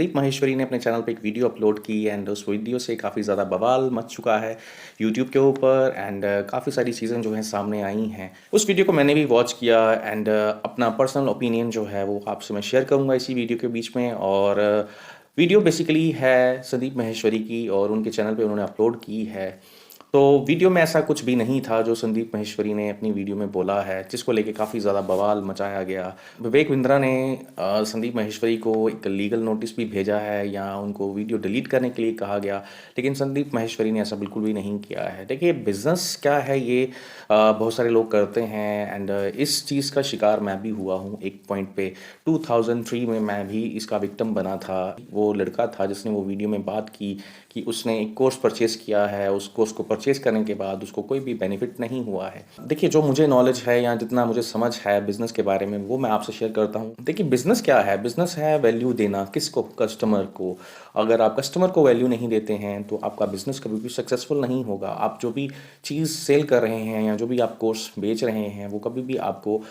संदीप माहेश्वरी ने अपने चैनल पे एक वीडियो अपलोड की एंड उस वीडियो से काफ़ी ज़्यादा बवाल मच चुका है यूट्यूब के ऊपर एंड काफ़ी सारी चीज़ें जो हैं सामने आई हैं। उस वीडियो को मैंने भी वॉच किया एंड अपना पर्सनल ओपिनियन जो है वो आपसे मैं शेयर करूँगा इसी वीडियो के बीच में। और वीडियो बेसिकली है संदीप माहेश्वरी की और उनके चैनल पे उन्होंने अपलोड की है। तो वीडियो में ऐसा कुछ भी नहीं था जो संदीप माहेश्वरी ने अपनी वीडियो में बोला है, जिसको लेके काफ़ी ज़्यादा बवाल मचाया गया। विवेक बिंद्रा ने संदीप माहेश्वरी को एक लीगल नोटिस भी भेजा है या उनको वीडियो डिलीट करने के लिए कहा गया, लेकिन संदीप माहेश्वरी ने ऐसा बिल्कुल भी नहीं किया है। देखिए, बिज़नेस क्या है ये बहुत सारे लोग करते हैं एंड इस चीज़ का शिकार मैं भी हुआ हूँ एक पॉइंट पे। 2003 में मैं भी इसका विक्टिम बना था। वो लड़का था जिसने वो वीडियो में बात की कि उसने एक कोर्स परचेज़ किया है, उस कोर्स को परचेज़ करने के बाद उसको कोई भी बेनिफिट नहीं हुआ है। देखिए, जो मुझे नॉलेज है या जितना मुझे समझ है बिज़नेस के बारे में, वो मैं आपसे शेयर करता हूँ। देखिए, बिज़नेस क्या है? बिज़नेस है वैल्यू देना। किसको? कस्टमर को। अगर आप कस्टमर को वैल्यू नहीं देते हैं तो आपका बिज़नेस कभी भी सक्सेसफुल नहीं होगा। आप जो भी चीज़ सेल कर रहे हैं या जो भी आप कोर्स बेच रहे हैं, वो कभी भी आपको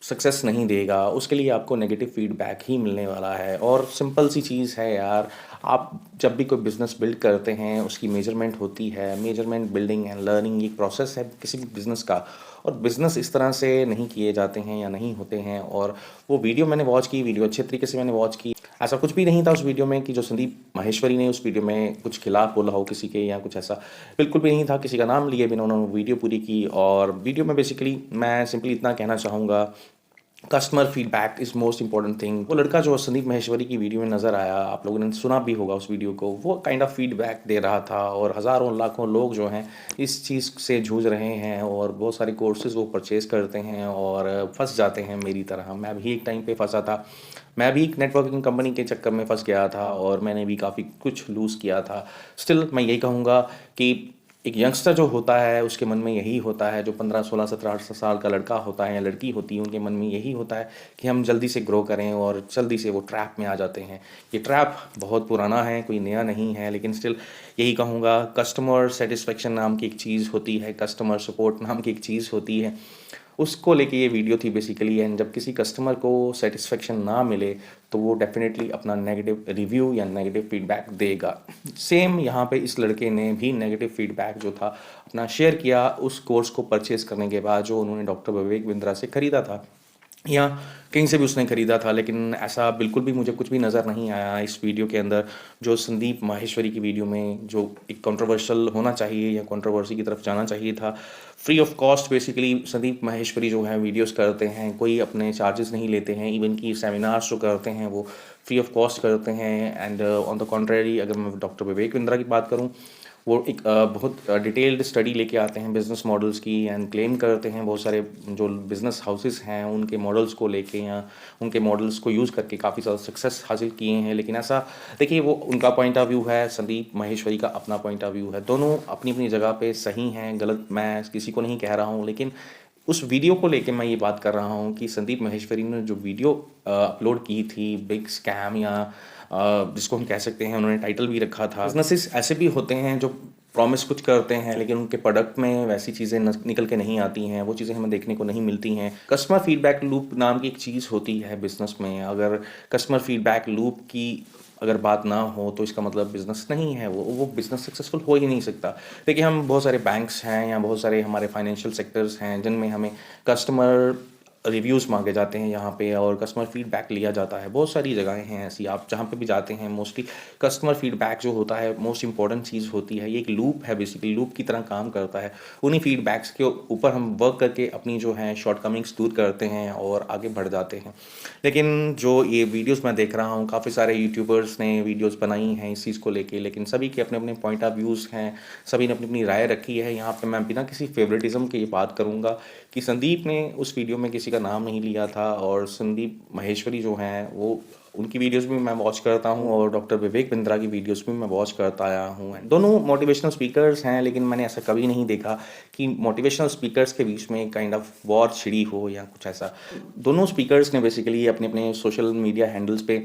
सक्सेस नहीं देगा। उसके लिए आपको नेगेटिव फीडबैक ही मिलने वाला है। और सिंपल सी चीज़ है यार, आप जब भी कोई बिज़नेस बिल्ड करते हैं उसकी मेजरमेंट होती है। मेजरमेंट, बिल्डिंग एंड लर्निंग एक प्रोसेस है किसी भी बिज़नेस का, और बिज़नेस इस तरह से नहीं किए जाते हैं या नहीं होते हैं। और वो वीडियो मैंने वॉच की, वीडियो अच्छे तरीके से मैंने वॉच की। ऐसा कुछ भी नहीं था उस वीडियो में कि जो संदीप माहेश्वरी ने उस वीडियो में कुछ खिलाफ बोला हो किसी के या कुछ ऐसा, बिल्कुल भी नहीं था। किसी का नाम लिए बिना उन्होंने वीडियो पूरी की। और वीडियो में बेसिकली मैं सिंपली इतना कहना चाहूँगा, customer feedback is most important thing. वो लड़का जो संदीप माहेश्वरी की वीडियो में नज़र आया, आप लोगों ने सुना भी होगा उस वीडियो को, वो काइंड ऑफ फीडबैक दे रहा था। और हज़ारों लाखों लोग जो हैं इस चीज़ से जूझ रहे हैं और बहुत सारे कोर्सेज़ वो परचेज़ करते हैं और फंस जाते हैं मेरी तरह। मैं भी एक टाइम पे फंसा था। मैं भी एक नेटवर्किंग कंपनी के चक्कर में फंस गया था और मैंने भी काफ़ी कुछ लूज़ किया था। स्टिल मैं यही कहूँगा कि एक यंगस्टर जो होता है उसके मन में यही होता है, जो 15, 16, 17, 18 साल का लड़का होता है या लड़की होती है, उनके मन में यही होता है कि हम जल्दी से ग्रो करें और जल्दी से वो ट्रैप में आ जाते हैं। ये ट्रैप बहुत पुराना है, कोई नया नहीं है, लेकिन स्टिल यही कहूँगा, कस्टमर सेटिस्फेक्शन नाम की एक चीज़ होती है, कस्टमर सपोर्ट नाम की एक चीज़ होती है, उसको लेके ये वीडियो थी बेसिकली। एंड जब किसी कस्टमर को सेटिस्फेक्शन ना मिले तो वो डेफिनेटली अपना नेगेटिव रिव्यू या नेगेटिव फीडबैक देगा। सेम यहाँ पे इस लड़के ने भी नेगेटिव फीडबैक जो था अपना शेयर किया उस कोर्स को परचेज़ करने के बाद, जो उन्होंने डॉक्टर विवेक बिंद्रा से ख़रीदा था या कहीं से भी उसने ख़रीदा था। लेकिन ऐसा बिल्कुल भी मुझे कुछ भी नज़र नहीं आया इस वीडियो के अंदर, जो संदीप माहेश्वरी की वीडियो में जो एक कंट्रोवर्शियल होना चाहिए या कंट्रोवर्सी की तरफ जाना चाहिए था। Free of cost basically Sandeep Maheshwari जो है वीडियोस करते हैं, कोई अपने चार्जेस नहीं लेते हैं। इवन कि सेमिनार्स जो करते हैं वो फ्री ऑफ कॉस्ट करते हैं। एंड ऑन द कॉन्ट्रेरी, अगर मैं डॉक्टर विवेक बिंद्रा की बात करूँ, वो एक बहुत डिटेल्ड स्टडी लेके आते हैं बिज़नेस मॉडल्स की एंड क्लेम करते हैं बहुत सारे जो बिज़नेस हाउसेस हैं उनके मॉडल्स को लेके या उनके मॉडल्स को यूज़ करके काफ़ी ज़्यादा सक्सेस हासिल किए हैं। लेकिन ऐसा देखिए, वो उनका पॉइंट ऑफ व्यू है, संदीप माहेश्वरी का अपना पॉइंट ऑफ व्यू है। दोनों अपनी अपनी जगह पे सही हैं, गलत मैं किसी को नहीं कह रहा हूँ। लेकिन उस वीडियो को लेके मैं ये बात कर रहा हूँ कि संदीप माहेश्वरी ने जो वीडियो अपलोड की थी, बिग स्कैम या जिसको हम कह सकते हैं, उन्होंने टाइटल भी रखा था। बिजनेसेस ऐसे भी होते हैं जो प्रॉमिस कुछ करते हैं लेकिन उनके प्रोडक्ट में वैसी चीज़ें निकल के नहीं आती हैं, वो चीज़ें हमें देखने को नहीं मिलती हैं। कस्टमर फीडबैक लूप नाम की एक चीज़ होती है बिज़नेस में। अगर कस्टमर फीडबैक लूप की अगर बात ना हो तो इसका मतलब बिज़नेस नहीं है, वो बिज़नेस सक्सेसफुल हो ही नहीं सकता। देखिए, हम बहुत सारे बैंक्स हैं या बहुत सारे हमारे फाइनेंशियल सेक्टर्स हैं जिनमें हमें कस्टमर रिव्यूज़ मांगे जाते हैं यहाँ पे और कस्टमर फीडबैक लिया जाता है। बहुत सारी जगहें हैं ऐसी, आप जहाँ पे भी जाते हैं मोस्टली कस्टमर फीडबैक जो होता है मोस्ट इंपॉर्टेंट चीज़ होती है। ये एक लूप है, बेसिकली लूप की तरह काम करता है। उन्हीं फीडबैक्स के ऊपर हम वर्क करके अपनी जो है शॉर्टकमिंग्स दूर करते हैं और आगे बढ़ जाते हैं। लेकिन जो ये वीडियोज़ मैं देख रहा हूँ, काफ़ी सारे यूट्यूबर्स ने वीडियोज़ बनाई हैं इस चीज़ को लेके, लेकिन सभी के अपने अपने पॉइंट ऑफ व्यूज़ हैं, सभी ने अपनी अपनी राय रखी है। यहाँ पे मैं बिना किसी फेवरेटिज्म के ये बात करूँगा कि संदीप ने उस वीडियो में किसी का नाम नहीं लिया था और संदीप माहेश्वरी जो हैं वो उनकी वीडियोस भी मैं वॉच करता हूँ और डॉक्टर विवेक बिंद्रा की वीडियोस भी मैं वॉच करता आया हूँ। दोनों मोटिवेशनल स्पीकर्स हैं, लेकिन मैंने ऐसा कभी नहीं देखा कि मोटिवेशनल स्पीकर्स के बीच में काइंड ऑफ वॉर छिड़ी हो या कुछ ऐसा। दोनों स्पीकर्स ने बेसिकली अपने अपने सोशल मीडिया हैंडल्स पे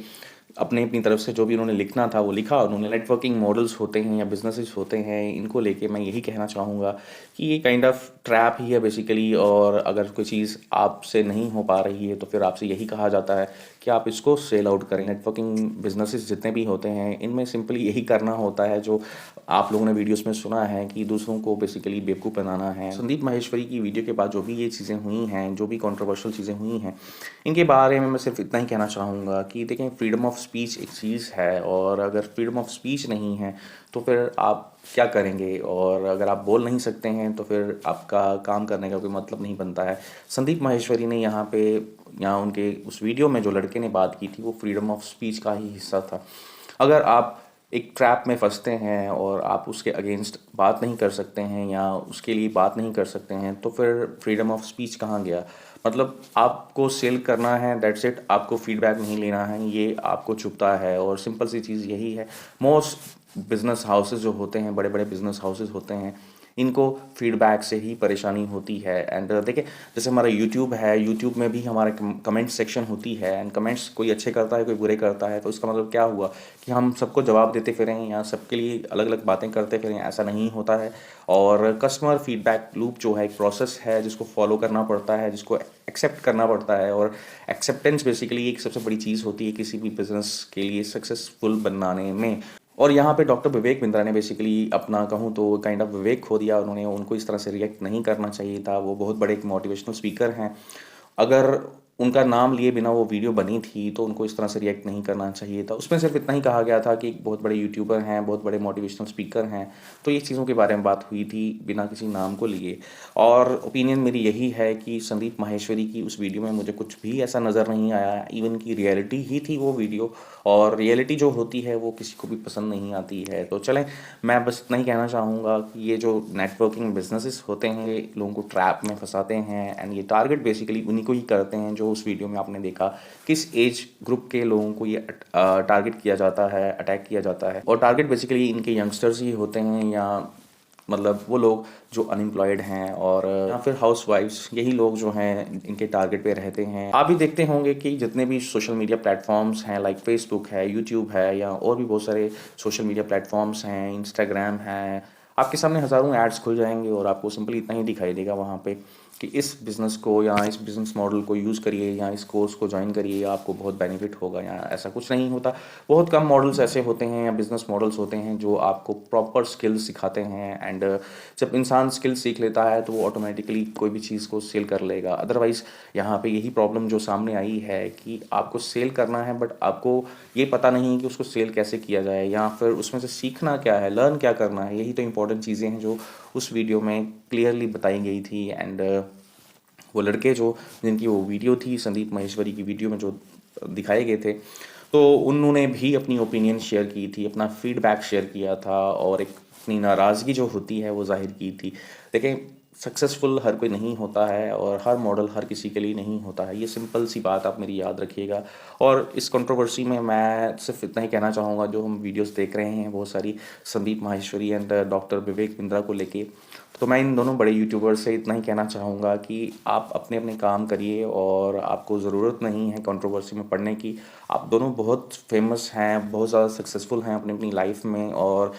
अपनी अपनी तरफ से जो भी उन्होंने लिखना था वो लिखा। उन्होंने नेटवर्किंग मॉडल्स होते हैं या बिजनेसेस होते हैं, इनको लेके मैं यही कहना चाहूँगा कि ये काइंड ऑफ ट्रैप ही है बेसिकली। और अगर कोई चीज़ आपसे नहीं हो पा रही है तो फिर आपसे यही कहा जाता है कि आप इसको सेल आउट करें। नेटवर्किंग बिजनेसेस जितने भी होते हैं इनमें सिंपली यही करना होता है जो आप लोगों ने वीडियोस में सुना है कि दूसरों को बेसिकली बेवकूफ़ बनाना है। संदीप माहेश्वरी की वीडियो के बाद जो भी ये चीज़ें हुई हैं, जो भी कंट्रोवर्शियल चीज़ें हुई हैं, इनके बारे में मैं सिर्फ इतना ही कहना चाहूँगा कि देखें, फ्रीडम ऑफ स्पीच एक चीज़ है, और अगर फ्रीडम ऑफ स्पीच नहीं है तो फिर आप क्या करेंगे, और अगर आप बोल नहीं सकते हैं तो फिर आपका काम करने का कोई मतलब नहीं बनता है। संदीप माहेश्वरी ने यहाँ उनके उस वीडियो में जो लड़के ने बात की थी वो फ्रीडम ऑफ स्पीच का ही हिस्सा था। अगर आप एक ट्रैप में फंसते हैं और आप उसके अगेंस्ट बात नहीं कर सकते हैं या उसके लिए बात नहीं कर सकते हैं तो फिर फ्रीडम ऑफ स्पीच कहाँ गया। मतलब आपको सेल करना है, दैट्स इट, आपको फीडबैक नहीं लेना है, ये आपको चुभता है। और सिंपल सी चीज़ यही है, मोस्ट बिजनेस हाउसेस जो होते हैं, बड़े बड़े बिजनेस हाउसेस होते हैं, इनको फीडबैक से ही परेशानी होती है। एंड देखिए, जैसे हमारा यूट्यूब है, यूट्यूब में भी हमारा कमेंट सेक्शन होती है, एंड कमेंट्स कोई अच्छे करता है कोई बुरे करता है, तो इसका मतलब क्या हुआ कि हम सबको जवाब देते फिरें या सबके लिए अलग अलग बातें करते फिरें, ऐसा नहीं होता है। और कस्टमर फीडबैक लूप जो है एक प्रोसेस है जिसको फॉलो करना पड़ता है, जिसको एक्सेप्ट करना पड़ता है। और एक्सेप्टेंस बेसिकली एक सबसे बड़ी चीज़ होती है किसी भी बिजनेस के लिए सक्सेसफुल बनाने में। और यहाँ पे डॉक्टर विवेक बिंद्रा ने बेसिकली अपना कहूँ तो काइंड ऑफ विवेक खो दिया उन्होंने। उनको इस तरह से रिएक्ट नहीं करना चाहिए था। वो बहुत बड़े एक मोटिवेशनल स्पीकर हैं। अगर उनका नाम लिए बिना वो वीडियो बनी थी तो उनको इस तरह से रिएक्ट नहीं करना चाहिए था। उसमें सिर्फ इतना ही कहा गया था कि एक बहुत बड़े यूट्यूबर हैं, बहुत बड़े मोटिवेशनल स्पीकर हैं, तो ये चीज़ों के बारे में बात हुई थी बिना किसी नाम को लिए। और ओपिनियन मेरी यही है कि संदीप माहेश्वरी की उस वीडियो में मुझे कुछ भी ऐसा नज़र नहीं आया, इवन की रियलिटी ही थी वो वीडियो। और रियलिटी जो होती है वो किसी को भी पसंद नहीं आती है। तो चलें, मैं बस इतना ही कहना चाहूँगा कि ये जो नेटवर्किंग बिजनेसेस होते हैं ये लोगों को ट्रैप में फंसाते हैं, एंड ये टारगेट बेसिकली उन्हीं को ही करते हैं जो उस वीडियो में आपने देखा किस एज ग्रुप के लोगों को ये टारगेट किया जाता है, अटैक किया जाता है। और टारगेट बेसिकली इनके यंगस्टर्स ही होते हैं, या मतलब वो लोग जो अनएम्प्लॉयड हैं, और या फिर हाउस वाइफ्स, यही लोग जो हैं इनके टारगेट पे रहते हैं। आप भी देखते होंगे कि जितने भी सोशल मीडिया प्लेटफॉर्म्स हैं, लाइक फेसबुक है, यूट्यूब है, या और भी बहुत सारे सोशल मीडिया प्लेटफॉर्म्स हैं, इंस्टाग्राम है, आपके सामने हज़ारों एड्स खुल जाएंगे और आपको सिंपली इतना ही दिखाई देगा वहाँ पे कि इस बिज़नेस को या इस बिज़नेस मॉडल को यूज़ करिए या इस कोर्स को ज्वाइन करिए, आपको बहुत बेनिफिट होगा। या ऐसा कुछ नहीं होता। बहुत कम मॉडल्स ऐसे होते हैं या बिज़नेस मॉडल्स होते हैं जो आपको प्रॉपर स्किल्स सिखाते हैं। एंड जब इंसान स्किल सीख लेता है तो वो ऑटोमेटिकली कोई भी चीज़ को सेल कर लेगा। अदरवाइज़ यहाँ पे यही प्रॉब्लम जो सामने आई है कि आपको सेल करना है बट आपको ये पता नहीं कि उसको सेल कैसे किया जाए, या फिर उसमें से सीखना क्या है, लर्न क्या करना है। यही तो इम्पोर्टेंट चीज़ें हैं जो उस वीडियो में क्लियरली बताई गई थी। एंड वो लड़के जो जिनकी वो वीडियो थी संदीप माहेश्वरी की वीडियो में जो दिखाए गए थे, तो उन्होंने भी अपनी ओपिनियन शेयर की थी, अपना फीडबैक शेयर किया था, और एक अपनी नाराज़गी जो होती है वो जाहिर की थी। देखें, सक्सेसफुल हर कोई नहीं होता है और हर मॉडल हर किसी के लिए नहीं होता है। ये सिंपल सी बात आप मेरी याद रखिएगा। और इस कंट्रोवर्सी में मैं सिर्फ इतना ही कहना चाहूँगा, जो हम वीडियोस देख रहे हैं बहुत सारी संदीप माहेश्वरी एंड डॉक्टर विवेक बिंद्रा को लेके, तो मैं इन दोनों बड़े यूट्यूबर्स से इतना ही कहना चाहूँगा कि आप अपने अपने काम करिए और आपको ज़रूरत नहीं है कंट्रोवर्सी में पड़ने की। आप दोनों बहुत फेमस हैं, बहुत ज़्यादा सक्सेसफुल हैं अपनी अपनी लाइफ में, और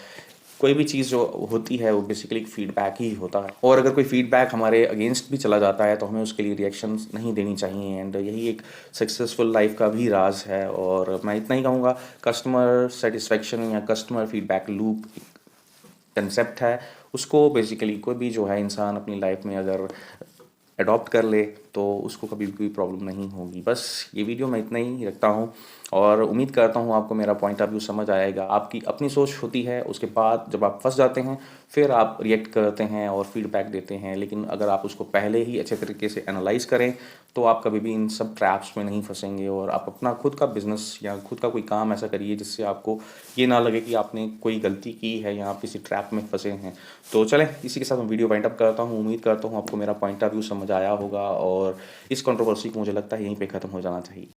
कोई भी चीज़ जो होती है वो बेसिकली एक फीडबैक ही होता है। और अगर कोई फीडबैक हमारे अगेंस्ट भी चला जाता है तो हमें उसके लिए रिएक्शंस नहीं देनी चाहिए। एंड यही एक सक्सेसफुल लाइफ का भी राज है। और मैं इतना ही कहूँगा, कस्टमर सेटिस्फेक्शन या कस्टमर फीडबैक लूप कंसेप्ट है, उसको बेसिकली कोई भी जो है इंसान अपनी लाइफ में अगर अडॉप्ट कर ले तो उसको कभी भी कोई प्रॉब्लम नहीं होगी। बस ये वीडियो मैं इतना ही रखता हूँ और उम्मीद करता हूँ आपको मेरा पॉइंट ऑफ व्यू समझ आएगा। आपकी अपनी सोच होती है, उसके बाद जब आप फंस जाते हैं फिर आप रिएक्ट करते हैं और फीडबैक देते हैं। लेकिन अगर आप उसको पहले ही अच्छे तरीके से एनालाइज करें तो आप कभी भी इन सब ट्रैप्स में नहीं फंसेंगे, और आप अपना खुद का बिजनेस या खुद का कोई काम ऐसा करिए जिससे आपको ये ना लगे कि आपने कोई गलती की है या आप किसी ट्रैप में फंसे हैं। तो चलें, इसी के साथ मैं वीडियो वाइंड अप करता हूँ। उम्मीद करता हूँ आपको मेरा पॉइंट ऑफ व्यू समझ आया होगा, और इस कंट्रोवर्सी को मुझे लगता है यहीं पे ख़त्म हो जाना चाहिए।